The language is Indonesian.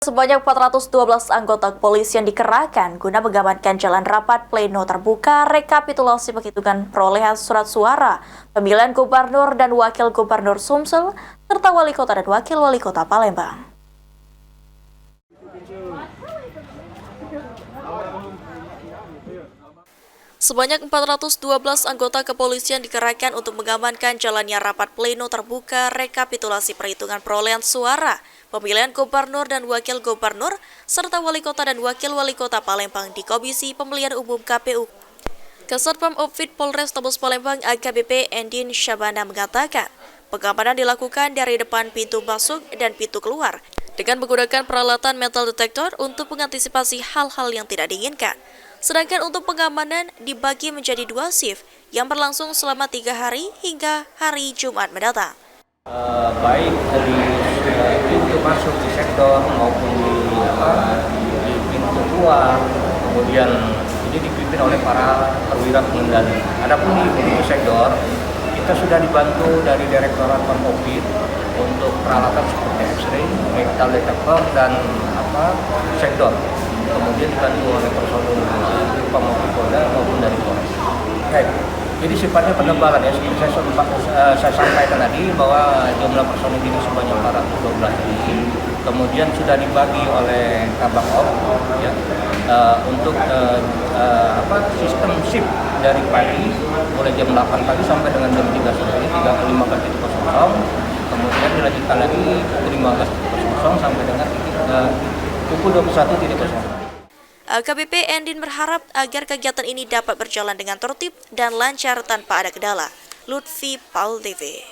Sebanyak 412 anggota kepolisian dikerahkan guna mengamankan jalan rapat pleno terbuka rekapitulasi penghitungan perolehan surat suara pemilihan gubernur dan wakil gubernur Sumsel serta wali kota dan wakil wali kota Palembang. Sebanyak 412 anggota kepolisian dikerahkan untuk mengamankan jalannya rapat pleno terbuka rekapitulasi perhitungan perolehan suara pemilihan gubernur dan wakil gubernur serta wali kota dan wakil wali kota Palembang di Komisi Pemilihan Umum KPU. Kasatpam Opfit Polrestabes Palembang AKBP Endin Syabana mengatakan, pengamanan dilakukan dari depan pintu masuk dan pintu keluar dengan menggunakan peralatan metal detektor untuk mengantisipasi hal-hal yang tidak diinginkan. Sedangkan untuk pengamanan dibagi menjadi 2 shift yang berlangsung selama 3 hari hingga hari Jumat mendatang. Baik di pintu masuk di sektor maupun di pintu keluar, kemudian ini dipimpin oleh para perwira pengendali. Adapun di pintu sektor, kita sudah dibantu dari Direktorat Pemopit untuk peralatan seperti X-ray, metal detector dan sektor. Kemudian dibantu oleh personil Pemopit Polda maupun dari Polres. Jadi sifatnya penebalan ya, seperti saya sampaikan tadi bahwa jumlah personil ini sebanyak 412 ini. Kemudian sudah dibagi oleh Kabak-Op ya, untuk sistem shift dari pagi mulai jam 8 pagi sampai dengan jam 3 sore 15.00. Kemudian dilanjutkan lagi pukul 15.00 sampai dengan pukul 21.00. AKBP Endin berharap agar kegiatan ini dapat berjalan dengan tertib dan lancar tanpa ada kendala. Lutfi, PAL TV.